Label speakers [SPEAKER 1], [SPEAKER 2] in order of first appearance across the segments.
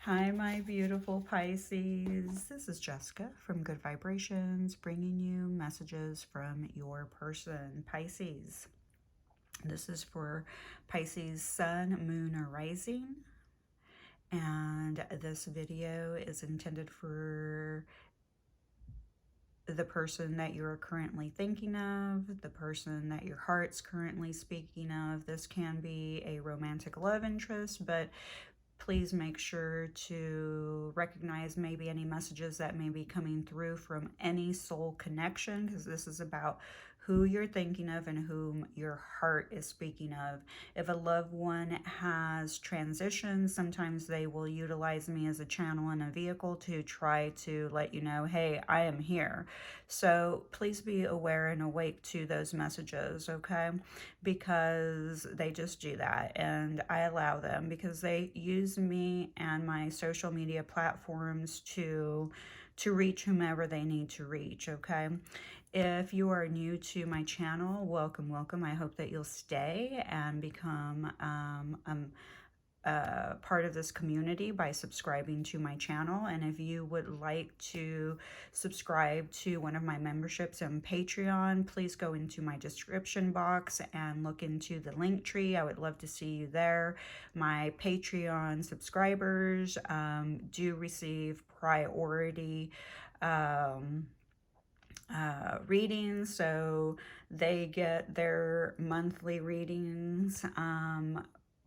[SPEAKER 1] Hi, my beautiful Pisces. This is Jessica from Good Vibrations, bringing you messages from your person, Pisces. This is for Pisces Sun, Moon, or Rising. And this video is intended for the person that you're currently thinking of, the person that your heart's currently speaking of. This can be a romantic love interest, but please make sure to recognize maybe any messages that may be coming through from any soul connection, because this is about who you're thinking of and whom your heart is speaking of. If a loved one has transitioned, sometimes they will utilize me as a channel and a vehicle to try to let you know, hey, I am here. So please be aware and awake to those messages, okay? Because they just do that, and I allow them because they use me and my social media platforms to reach whomever they need to reach, okay? If you are new to my channel, welcome, welcome. I hope that you'll stay and become part of this community by subscribing to my channel. And if you would like to subscribe to one of my memberships on Patreon, please go into my description box and look into the link tree. I would love to see you there. My Patreon subscribers do receive priority readings, so they get their monthly readings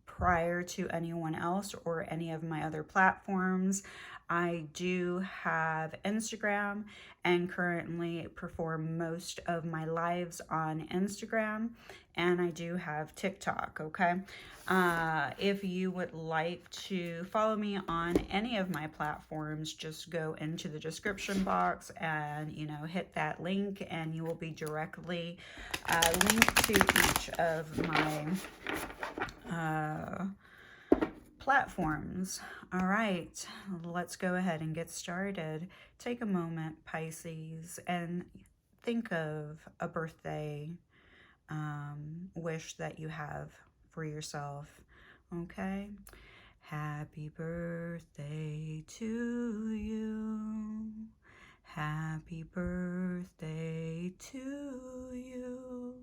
[SPEAKER 1] prior to anyone else or any of my other platforms. I do have Instagram and currently perform most of my lives on Instagram, and I do have TikTok, okay? If you would like to follow me on any of my platforms, just go into the description box and, hit that link, and you will be directly linked to each of my platforms. All right, let's go ahead and get started. Take a moment, Pisces, and think of a birthday wish that you have for yourself, okay? Happy birthday to you. Happy birthday to you.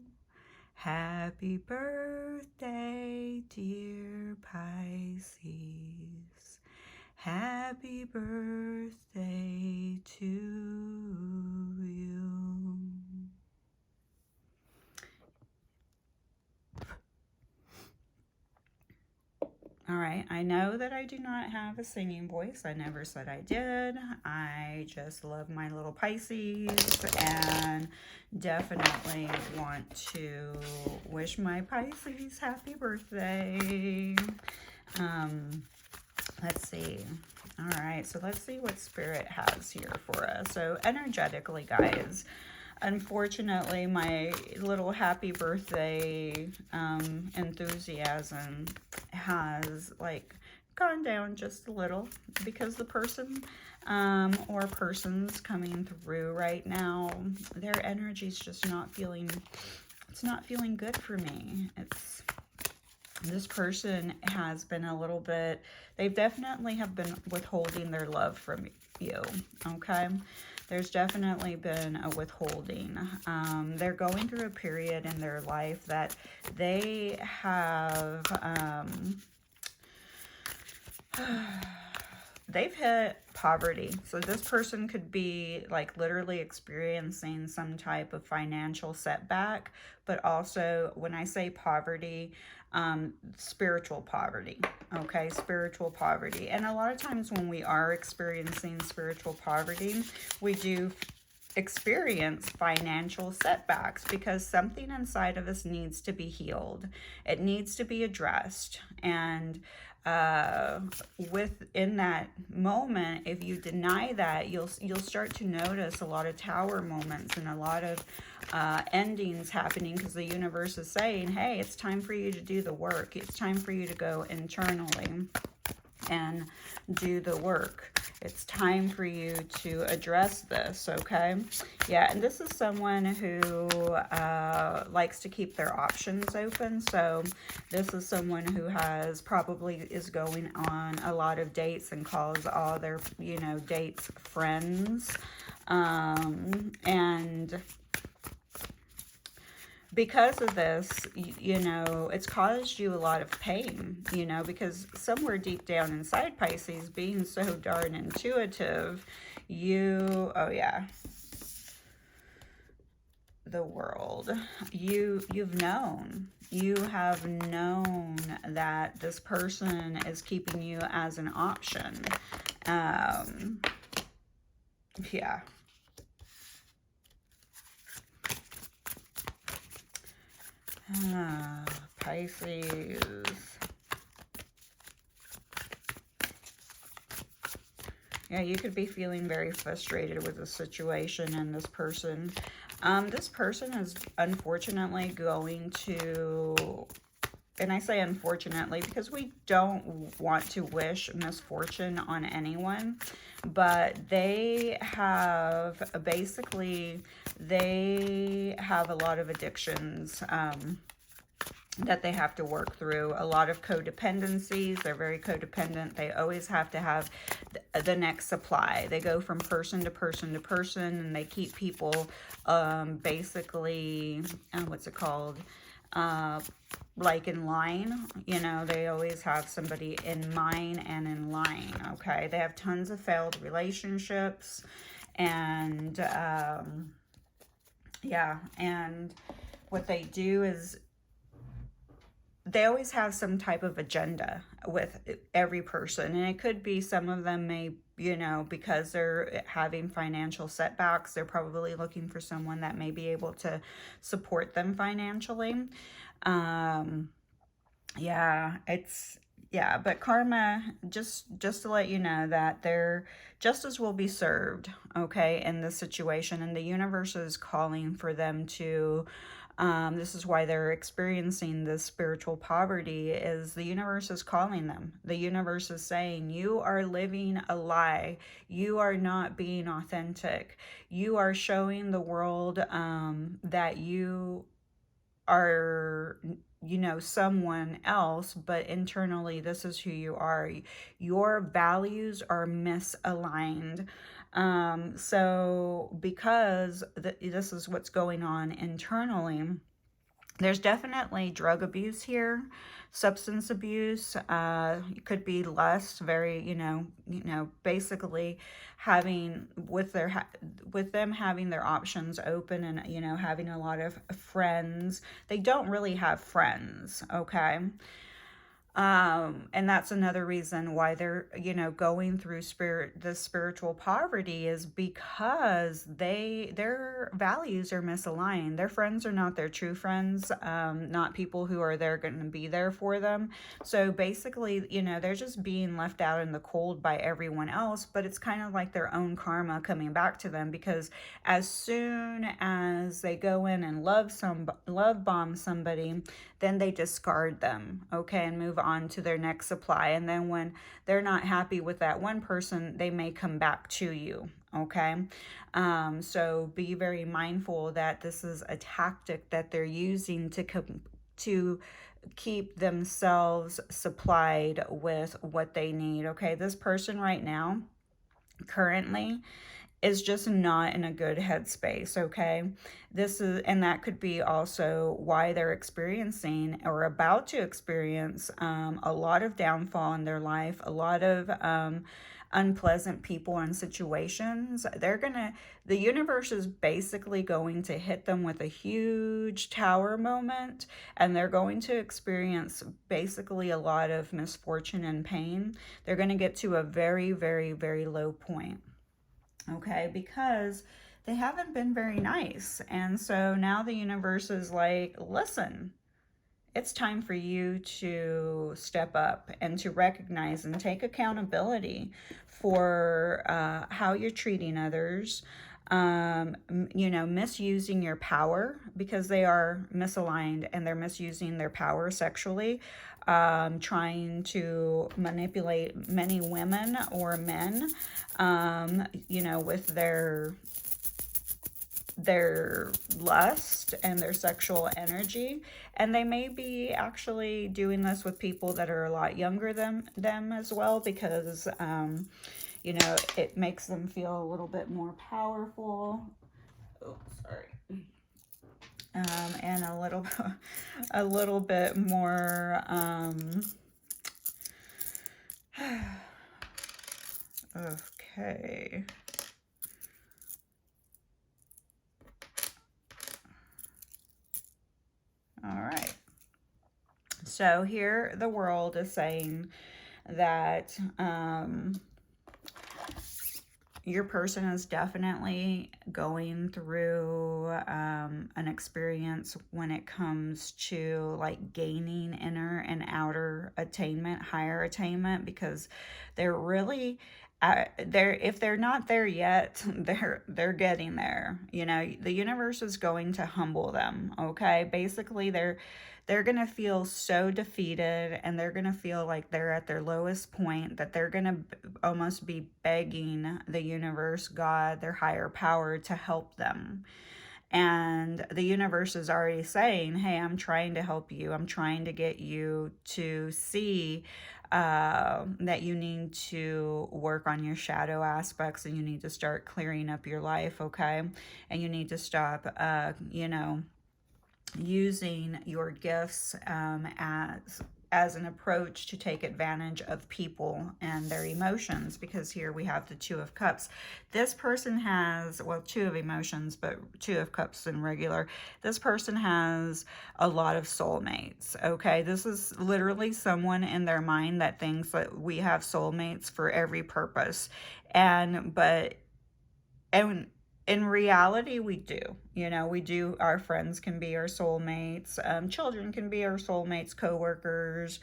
[SPEAKER 1] Happy birthday, dear Pisces. Happy birthday to you. All right, I know that I do not have a singing voice. I never said I did. I just love my little Pisces and definitely want to wish my Pisces happy birthday. Let's see. All right, so let's see what Spirit has here for us. So energetically, guys, unfortunately, my little happy birthday enthusiasm has gone down just a little because the person or persons coming through right now, their energy's just not feeling, it's not feeling good for me. This person has been a little bit, they definitely have been withholding their love from you, okay? There's definitely been a withholding. They're going through a period in their life that they have, they've hit poverty. So this person could be literally experiencing some type of financial setback, but also when I say poverty, spiritual poverty, okay? Spiritual poverty. And a lot of times when we are experiencing spiritual poverty, we do experience financial setbacks because something inside of us needs to be healed. It needs to be addressed. And within that moment, if you deny that, you'll start to notice a lot of tower moments and a lot of endings happening, because the universe is saying, hey, it's time for you to do the work. It's time for you to go internally and do the work. It's time for you to address this, okay? Yeah, and this is someone who likes to keep their options open. So this is someone who has probably is going on a lot of dates and calls all their, you know, dates friends. And because of this, you know, it's caused you a lot of pain, you know, because somewhere deep down inside, Pisces, being so darn intuitive, oh yeah, the World, you've known, you have known that this person is keeping you as an option. Yeah. Pisces. Yeah, you could be feeling very frustrated with the situation and this person. This person is unfortunately going to, and I say unfortunately because we don't want to wish misfortune on anyone, but they have, basically, they have a lot of addictions that they have to work through, a lot of codependencies. They're very codependent. They always have to have the next supply. They go from person to person to person, and they keep people basically, what's it called? Like in line, you know, they always have somebody in mind and in line, okay? They have tons of failed relationships, and yeah, and what they do is they always have some type of agenda with every person. And it could be some of them may, you know, because they're having financial setbacks, they're probably looking for someone that may be able to support them financially. Yeah, but karma, just to let you know that their justice will be served, okay, in this situation. And the universe is calling for them to, this is why they're experiencing this spiritual poverty, is the universe is calling them. The universe is saying, you are living a lie. You are not being authentic. You are showing the world that you are, you know, someone else, but internally this is who you are. Your values are misaligned. So because this is what's going on internally, there's definitely drug abuse here, substance abuse. It could be lust, very, basically having with them having their options open, and having a lot of friends. They don't really have friends, okay? And that's another reason why they're, going through the spiritual poverty, is because their values are misaligned. Their friends are not their true friends, not people who are there going to be there for them. So basically, they're just being left out in the cold by everyone else, but it's kind of like their own karma coming back to them, because as soon as they go in and love bomb somebody, then they discard them, okay, and move on to their next supply. And then when they're not happy with that one person, they may come back to you, okay? So be very mindful that this is a tactic that they're using to keep themselves supplied with what they need, okay? This person right now, currently, is just not in a good headspace, okay? And that could be also why they're experiencing or about to experience a lot of downfall in their life, a lot of unpleasant people and situations. The universe is basically going to hit them with a huge tower moment, and they're going to experience basically a lot of misfortune and pain. They're going to get to a very, very, very low point, okay, because they haven't been very nice. And so now the universe is like, listen, it's time for you to step up and to recognize and take accountability for how you're treating others, misusing your power, because they are misaligned and they're misusing their power sexually. trying to manipulate many women or men, you know, with their lust and their sexual energy. And they may be actually doing this with people that are a lot younger than them as well, because you know, it makes them feel a little bit more powerful. Oh, sorry. And a little bit more okay. All right. So here the world is saying that your person is definitely going through an experience when it comes to like gaining inner and outer attainment, higher attainment, because they're really they're, if they're not there yet, they're getting there. You know, the universe is going to humble them. Okay, basically they're going to feel so defeated, and they're going to feel like they're at their lowest point, that they're going to almost be begging the universe, God, their higher power, to help them. And the universe is already saying, hey, I'm trying to help you. I'm trying to get you to see that you need to work on your shadow aspects, and you need to start clearing up your life, okay? And you need to stop, you know, using your gifts as an approach to take advantage of people and their emotions, because here we have the Two of Cups. This person has, well, Two of Emotions, but Two of Cups in regular. This person has a lot of soulmates, okay? This is literally someone in their mind that thinks that we have soulmates for every purpose. And in reality, we do. You know, we do. Our friends can be our soulmates. Children can be our soulmates, coworkers.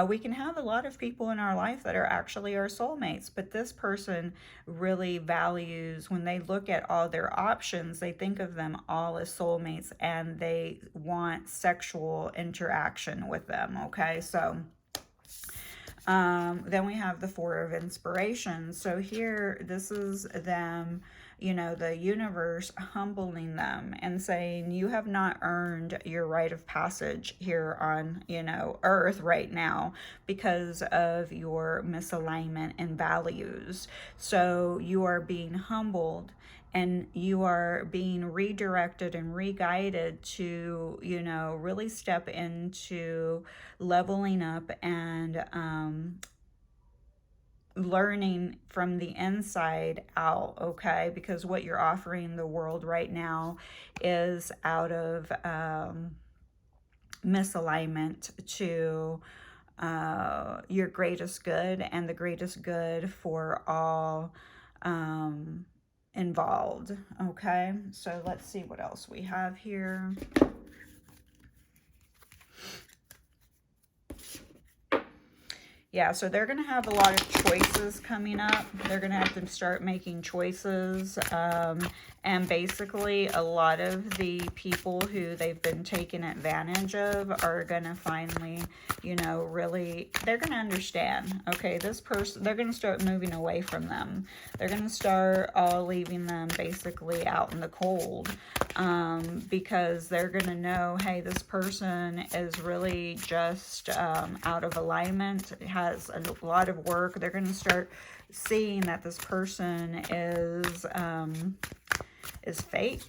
[SPEAKER 1] We can have a lot of people in our life that are actually our soulmates. But this person really values, when they look at all their options, they think of them all as soulmates, and they want sexual interaction with them. Okay, so then we have the Four of Inspiration. So here, this is them, you know, the universe humbling them and saying, you have not earned your rite of passage here on, you know, earth right now, because of your misalignment in values. So you are being humbled, and you are being redirected and re-guided to, you know, really step into leveling up and learning from the inside out, okay? Because what you're offering the world right now is out of misalignment to your greatest good, and the greatest good for all involved, okay? So let's see what else we have here. Yeah, so they're going to have a lot of choices coming up. They're going to have to start making choices. And basically, a lot of the people who they've been taken advantage of are going to finally, you know, really, they're going to understand, okay, this person, they're going to start moving away from them. They're going to start all leaving them basically out in the cold, because they're going to know, hey, this person is really just out of alignment, has a lot of work. They're going to start seeing that this person is fake.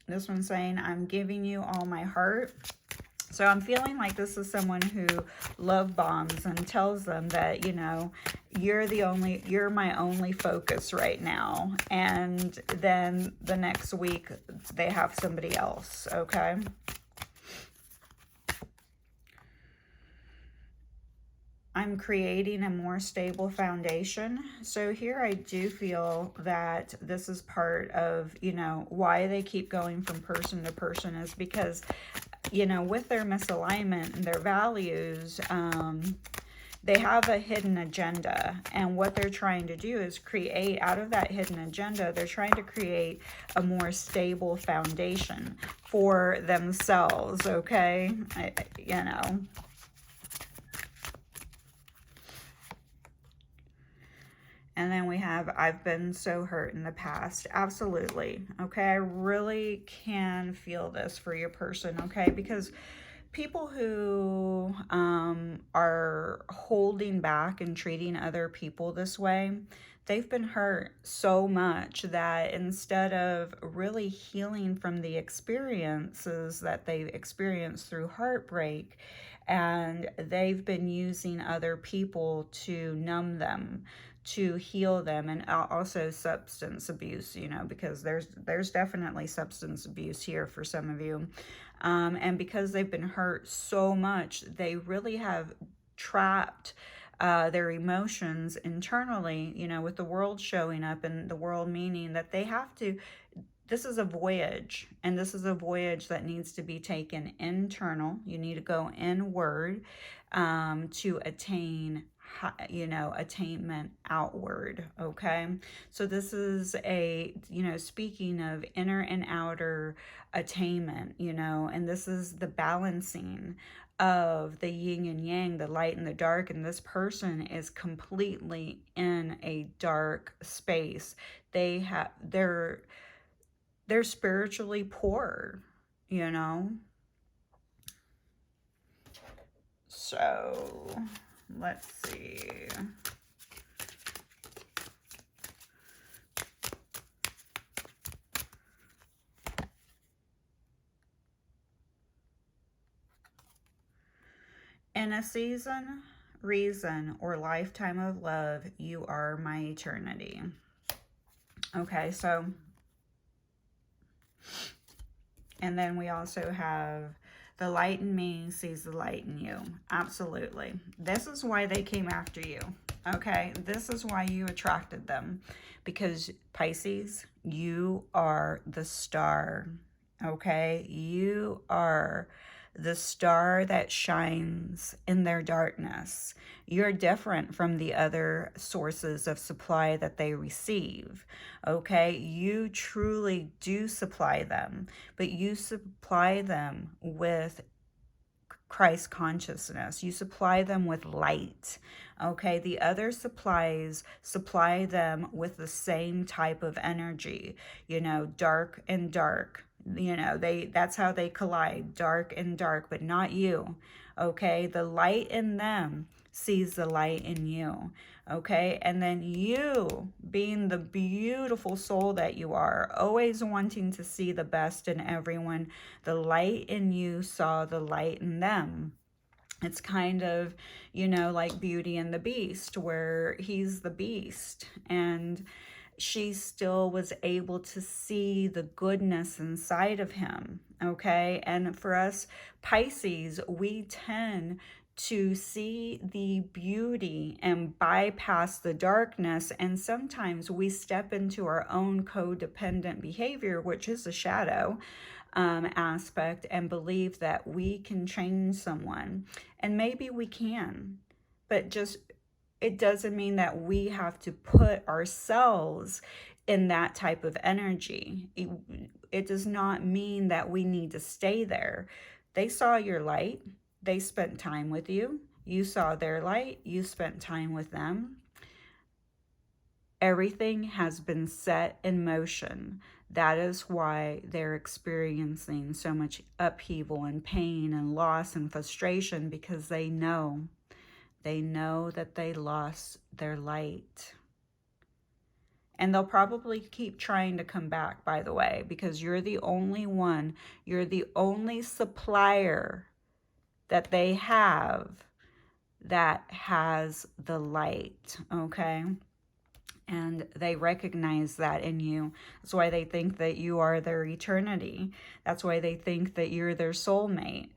[SPEAKER 1] This one's saying, I'm giving you all my heart. So I'm feeling like this is someone who love bombs and tells them that, you know, you're my only focus right now. And then the next week they have somebody else, okay? I'm creating a more stable foundation. So here I do feel that this is part of, you know, why they keep going from person to person, is because, you know, with their misalignment and their values, they have a hidden agenda, and what they're trying to do is create, out of that hidden agenda, they're trying to create a more stable foundation for themselves, okay? You know. And then we have, I've been so hurt in the past. Absolutely. Okay. I really can feel this for your person. Okay. Because people who are holding back and treating other people this way, they've been hurt so much that instead of really healing from the experiences that they experienced through heartbreak, and they've been using other people to numb them, to heal them, and also substance abuse, you know, because there's definitely substance abuse here for some of you. And because they've been hurt so much, they really have trapped their emotions internally, you know, with the world showing up, and the world meaning that they have to, this is a voyage, and this is a voyage that needs to be taken internal. You need to go inward to attain, you know, attainment outward. Okay. So this is a, you know, speaking of inner and outer attainment, you know, and this is the balancing of the yin and yang, the light and the dark, and this person is completely in a dark space. They're spiritually poor, you know. So let's see. In a season, reason, or lifetime of love, you are my eternity. Okay, so, and then we also have the light in me sees the light in you. Absolutely. This is why they came after you. Okay, this is why you attracted them. Because Pisces, you are the star. Okay, you are the star that shines in their darkness. You're different from the other sources of supply that they receive. Okay, you truly do supply them, but you supply them with Christ consciousness. You supply them with light. Okay, the other supplies supply them with the same type of energy, you know, dark and dark. You know, that's how they collide, dark and dark, but not you. Okay, the light in them sees the light in you. Okay, and then you, being the beautiful soul that you are, always wanting to see the best in everyone, the light in you saw the light in them. It's kind of, you know, like Beauty and the Beast, where he's the beast and she still was able to see the goodness inside of him. Okay. And for us Pisces, we tend to see the beauty and bypass the darkness. And sometimes we step into our own codependent behavior, which is a shadow aspect, and believe that we can change someone. And maybe we can, but just it doesn't mean that we have to put ourselves in that type of energy. It does not mean that we need to stay there. They saw your light. They spent time with you. You saw their light. You spent time with them. Everything has been set in motion. That is why they're experiencing so much upheaval and pain and loss and frustration, because they know that they lost their light. And they'll probably keep trying to come back, by the way, because you're the only one, you're the only supplier that they have that has the light, okay? And they recognize that in you. That's why they think that you are their eternity. That's why they think that you're their soulmate.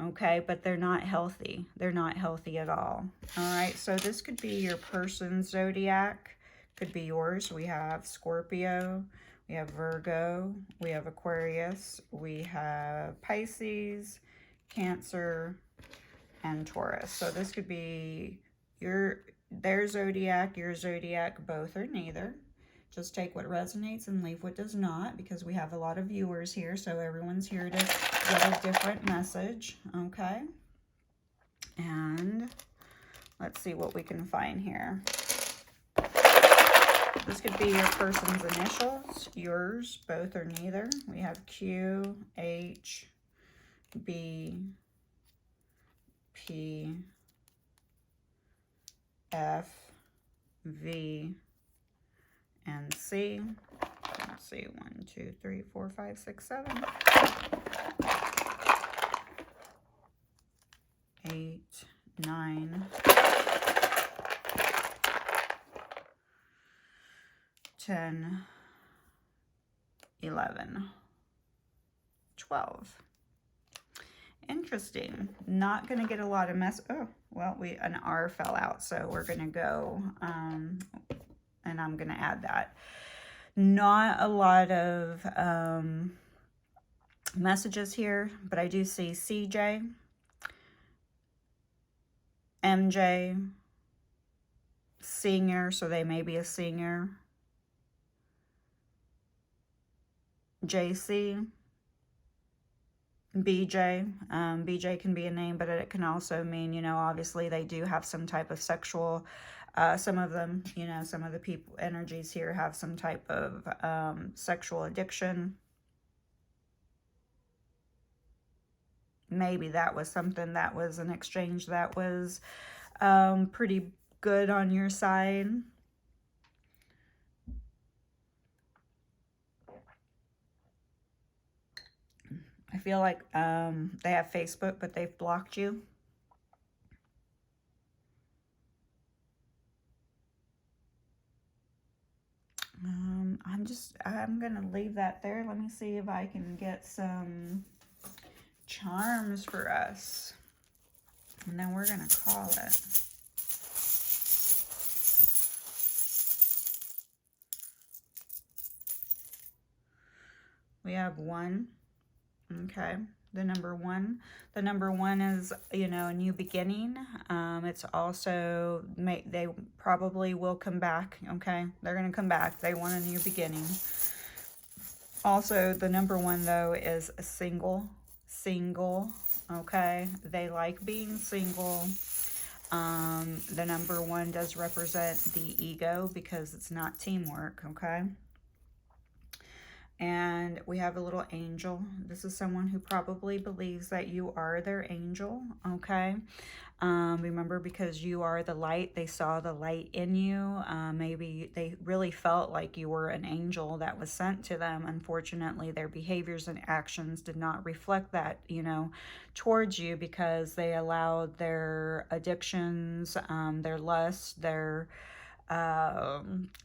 [SPEAKER 1] Okay, but they're not healthy. They're not healthy at all. All right, so this could be your person's zodiac. Could be yours. We have Scorpio. We have Virgo. We have Aquarius. We have Pisces, Cancer, and Taurus. So this could be their zodiac, your zodiac, both or neither. Just take what resonates and leave what does not, because we have a lot of viewers here, so everyone's here to get a different message, okay? And let's see what we can find here. This could be your person's initials, yours, both or neither. We have Q, H, B, P, F, V, and C. Let's see, 1, 2, 3, 4, 5, 6, 7. 8, 9, 10, 11, 12. Interesting. Not going to get a lot of oh, well, an R fell out, so we're going to go, and I'm going to add that. Not a lot of messages here, but I do see CJ, MJ, singer, so they may be a singer, JC, BJ. BJ can be a name, but it can also mean, you know, obviously they do have some type of sexual, some of them, you know, some of the people energies here have some type of sexual addiction. Maybe that was something that was an exchange that was pretty good on your side. I feel like they have Facebook, but they've blocked you. I'm going to leave that there. Let me see if I can get some charms for us. And then we're going to call it. We have 1. Okay. The number 1. The number 1 is, you know, a new beginning. It's also, they probably will come back, okay? They're going to come back. They want a new beginning. Also, the number 1, though, is a single, okay? They like being single. The number 1 does represent the ego because it's not teamwork, okay? And we have a little angel. This is someone who probably believes that you are their angel, okay? Remember, because you are the light, they saw the light in you. Maybe they really felt like you were an angel that was sent to them. Unfortunately, their behaviors and actions did not reflect that, you know, towards you, because they allowed their addictions, their lust, their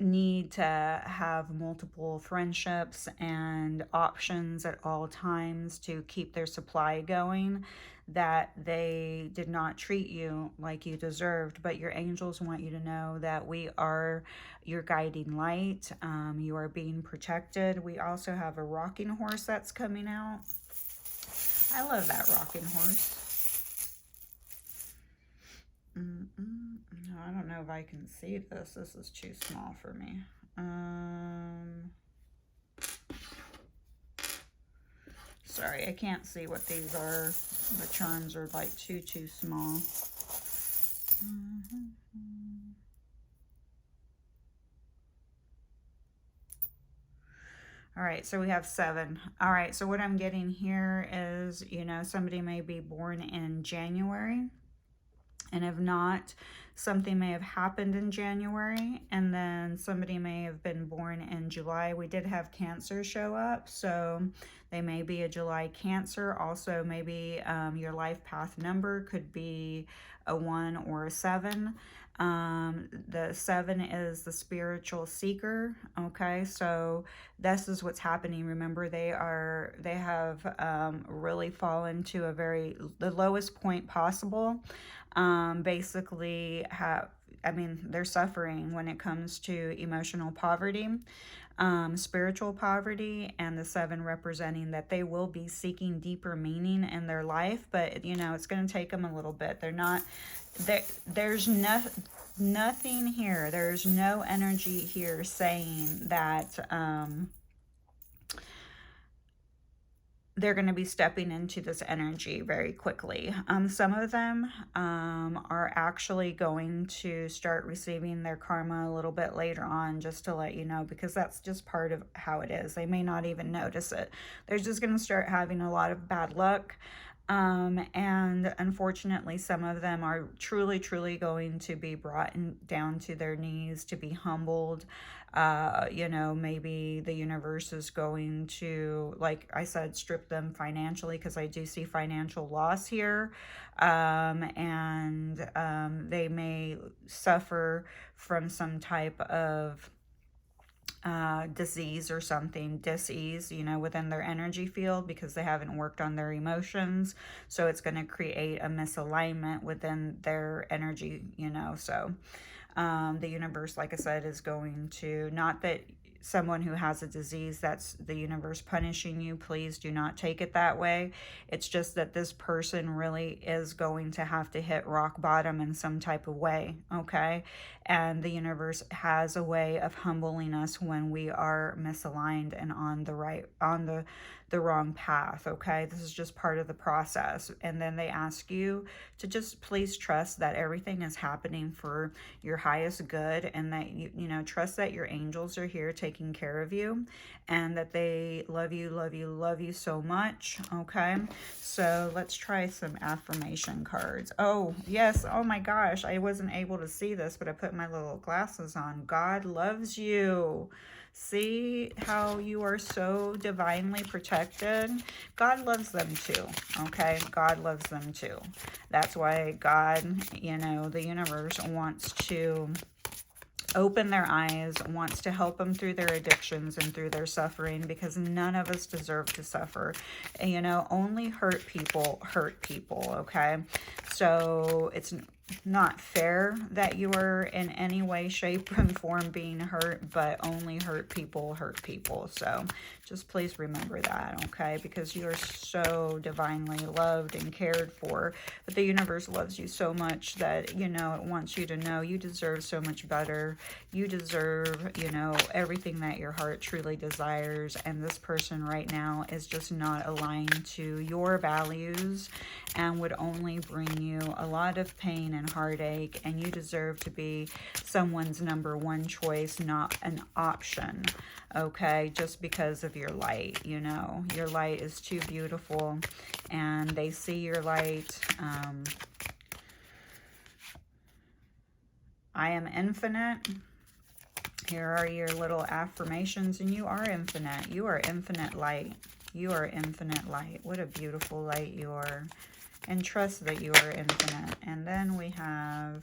[SPEAKER 1] need to have multiple friendships and options at all times to keep their supply going, that they did not treat you like you deserved. But your angels want you to know that we are your guiding light. You are being protected. We also have a rocking horse that's coming out. I love that rocking horse. No, I don't know if I can see this. This is too small for me. Sorry, I can't see what these are. The charms are like too small. All right, so we have 7. All right, so what I'm getting here is, you know, somebody may be born in January. And if not, something may have happened in January, and then somebody may have been born in July. We did have Cancer show up, so they may be a July Cancer. Also, maybe your life path number could be a 1 or a 7. The 7 is the spiritual seeker. Okay, so this is what's happening. Remember, they have really fallen to the lowest point possible. Basically, I mean, they're suffering when it comes to emotional poverty, spiritual poverty, and the 7 representing that they will be seeking deeper meaning in their life, but you know, it's going to take them a little bit. They're not there. There's nothing here. There's no energy here saying that they're going to be stepping into this energy very quickly. Some of them are actually going to start receiving their karma a little bit later on, just to let you know, because that's just part of how it is. They may not even notice it. They're just going to start having a lot of bad luck. And unfortunately, some of them are truly, truly going to be brought down to their knees, to be humbled. You know, maybe the universe is going to, like I said, strip them financially, because I do see financial loss here. And they may suffer from some type of disease or something, dis-ease, you know, within their energy field, because they haven't worked on their emotions. So it's going to create a misalignment within their energy, you know. So the universe, like I said, is going to, not that someone who has a disease, that's the universe punishing you. Please do not take it that way. It's just that this person really is going to have to hit rock bottom in some type of way, okay? And the universe has a way of humbling us when we are misaligned and on the wrong path, okay? This is just part of the process. And then they ask you to just please trust that everything is happening for your highest good, and that you know, trust that your angels are here taking care of you, and that they love you, love you, love you so much, okay? So let's try some affirmation cards. Oh, yes. Oh my gosh, I wasn't able to see this, but I put my little glasses on. God loves you. See how you are so divinely protected? God loves them too, okay? God loves them too. That's why God, you know, the universe wants to open their eyes, wants to help them through their addictions and through their suffering, because none of us deserve to suffer. And, you know, only hurt people, okay? So it's not fair that you are in any way, shape, and form being hurt, but only hurt people. So just please remember that, okay? Because you are so divinely loved and cared for. But the universe loves you so much that, you know, it wants you to know you deserve so much better. You deserve, you know, everything that your heart truly desires. And this person right now is just not aligned to your values and would only bring you a lot of pain and heartache. And you deserve to be someone's number one choice, not an option, okay? Just because of your light, you know, your light is too beautiful, and they see your light. I am infinite. Here are your little affirmations, and you are infinite. You are infinite light. You are infinite light. What a beautiful light you are. And trust that you are infinite. And then we have,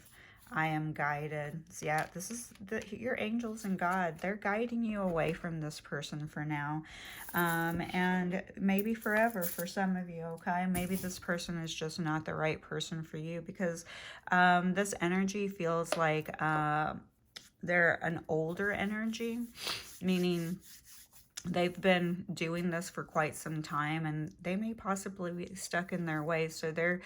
[SPEAKER 1] I am guided. So yeah, this is your angels and God. They're guiding you away from this person for now. And maybe forever for some of you, okay? Maybe this person is just not the right person for you, because this energy feels like they're an older energy, meaning they've been doing this for quite some time, and they may possibly be stuck in their ways. So they're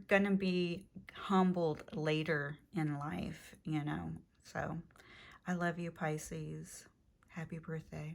[SPEAKER 1] going to be humbled later in life, you know. So I love you, Pisces. Happy birthday.